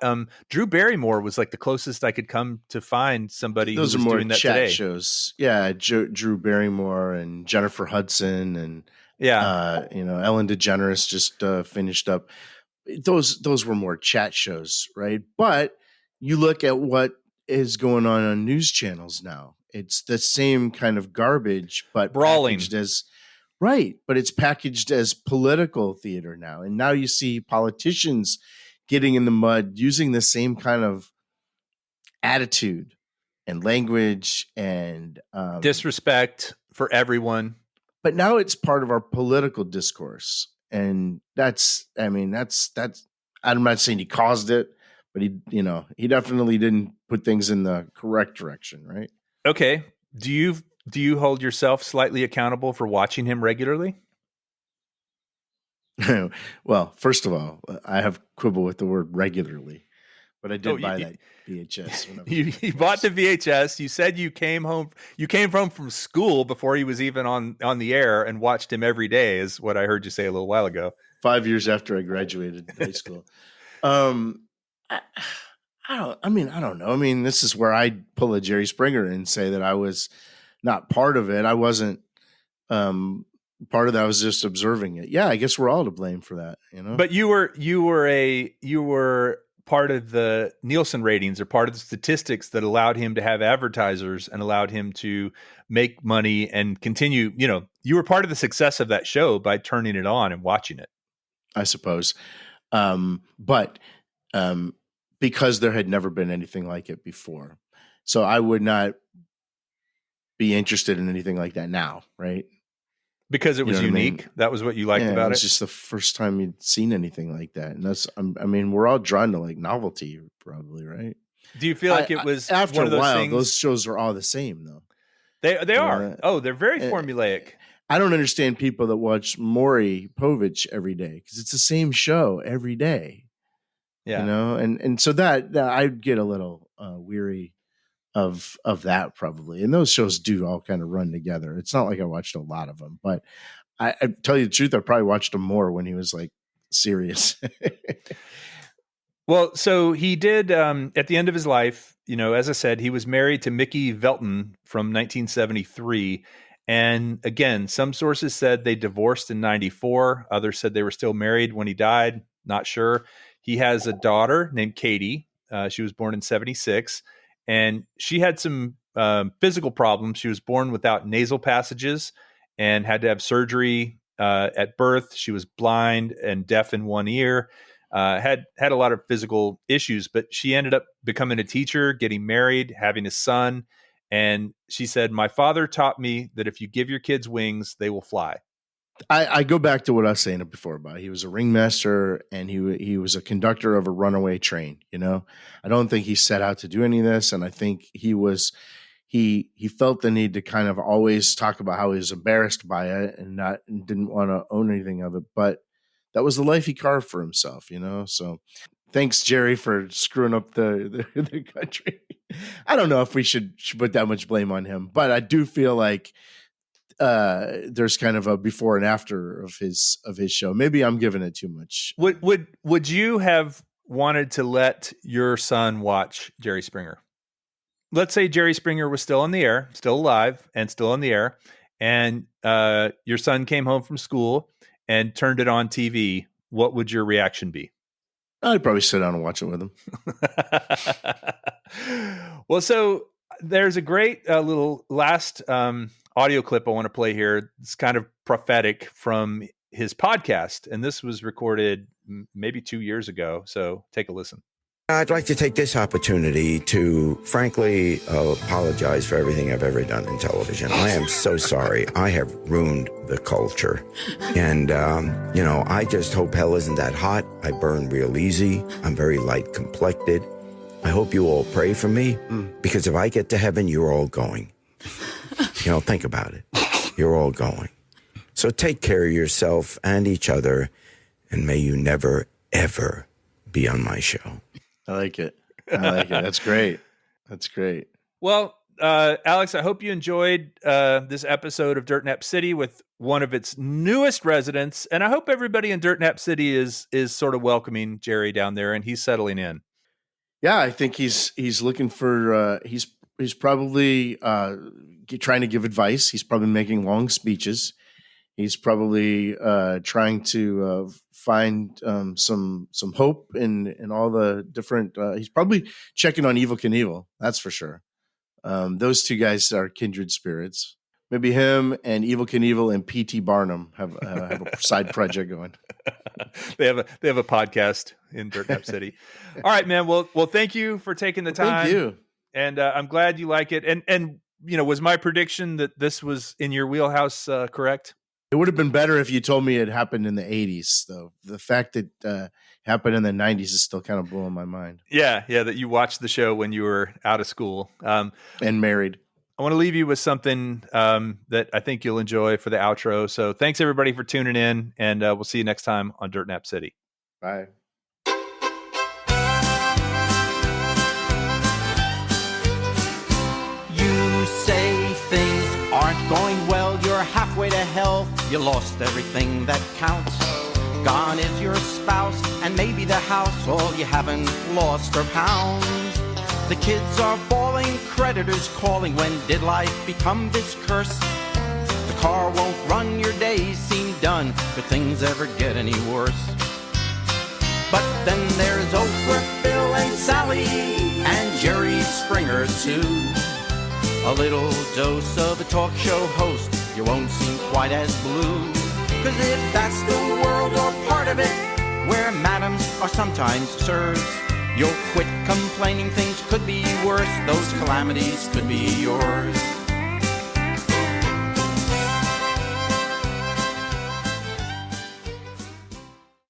Drew Barrymore was like the closest I could come to find somebody Those who was are more doing that chat today. shows. Yeah, Drew Barrymore and Jennifer Hudson and Ellen DeGeneres just finished up. Those were more chat shows, right? But you look at what is going on news channels now. It's the same kind of garbage, but brawling packaged as right. But it's packaged as political theater now, and now you see politicians getting in the mud using the same kind of attitude and language and disrespect for everyone. But now it's part of our political discourse, and I'm not saying he caused it, but he definitely didn't put things in the correct direction, right? Okay. Do you hold yourself slightly accountable for watching him regularly? Well, first of all, I have quibble with the word regularly, but I did buy that VHS. When I was You bought the VHS. You said you came home from school before he was even on the air and watched him every day, is what I heard you say a little while ago. 5 years after I graduated high school. I don't know. I mean, this is where I pull a Jerry Springer and say that I was not part of it. I wasn't part of that. I was just observing it. Yeah, I guess we're all to blame for that, But you were part of the Nielsen ratings, or part of the statistics that allowed him to have advertisers and allowed him to make money and continue. You were part of the success of that show by turning it on and watching it, I suppose. But because there had never been anything like it before, so I would not be interested in anything like that now, right? Because it was unique. That was what you liked about it. It's just the first time you'd seen anything like that, and we're all drawn to like novelty, probably, right? Do you feel like it was after one of those a while? things? Those shows are all the same, though. They are. They're very formulaic. I don't understand people that watch Maury Povich every day, because it's the same show every day. Yeah, and so that I'd get a little weary of that, probably. And those shows do all kind of run together. It's not like I watched a lot of them, but I tell you the truth, I probably watched him more when he was like serious. Well, so he did at the end of his life, as I said, he was married to Mickey Velton from 1973. And again, some sources said they divorced in 94. Others said they were still married when he died. Not sure. He has a daughter named Katie. She was born in 76. And she had some physical problems. She was born without nasal passages and had to have surgery at birth. She was blind and deaf in one ear. Had a lot of physical issues, but she ended up becoming a teacher, getting married, having a son. And she said, "My father taught me that if you give your kids wings, they will fly." I go back to what I was saying before about he was a ringmaster and he was a conductor of a runaway train. I don't think he set out to do any of this, and I think he felt the need to kind of always talk about how he was embarrassed by it and didn't want to own anything of it. But that was the life he carved for himself. So thanks, Jerry, for screwing up the country. I don't know if we should put that much blame on him, but I do feel like there's kind of a before and after of his show. Maybe I'm giving it too much. Would you have wanted to let your son watch Jerry Springer? Let's say Jerry Springer was still on the air, still alive and still on the air, and your son came home from school and turned it on TV. What would your reaction be? I'd probably sit down and watch it with him. Well, so there's a great little last audio clip I want to play here. It's kind of prophetic from his podcast, and this was recorded maybe 2 years ago. So take a listen. I'd like to take this opportunity to frankly apologize for everything I've ever done in television. I am so sorry. I have ruined the culture. And, I just hope hell isn't that hot. I burn real easy. I'm very light complected. I hope you all pray for me, because if I get to heaven, you're all going. Think about it. You're all going. So take care of yourself and each other, and may you never, ever be on my show. I like it. That's great. That's great. Well, Alex, I hope you enjoyed this episode of Dirt Nap City with one of its newest residents. And I hope everybody in Dirt Nap City is sort of welcoming Jerry down there and he's settling in. Yeah, I think he's looking for, he's probably trying to give advice. He's probably making long speeches. He's probably trying to find some hope in all the different. He's probably checking on Evel Knievel. That's for sure. Those two guys are kindred spirits. Maybe him and Evel Knievel and P.T. Barnum have a side project going. They have a podcast in Dirt Nap City. All right, man. Well, thank you for taking the time. Thank you. And I'm glad you like it. And was my prediction that this was in your wheelhouse correct? It would have been better if you told me it happened in the 80s, though. The fact that happened in the 90s is still kind of blowing my mind. Yeah, that you watched the show when you were out of school. And married. I want to leave you with something that I think you'll enjoy for the outro. So thanks, everybody, for tuning in, and we'll see you next time on Dirt Nap City. Bye. You say things aren't going well, you're halfway to hell, you lost everything that counts. Gone is your spouse, and maybe the house, all you haven't lost are pounds. The kids are bawling, creditors calling, when did life become this curse? The car won't run, your days seem done, could things ever get any worse? But then there's Oprah, Bill, and Sally, and Jerry Springer too. A little dose of a talk show host, you won't seem quite as blue. 'Cause if that's the world or part of it, where madams are sometimes sirs, you'll quit complaining, things could be worse, those calamities could be yours.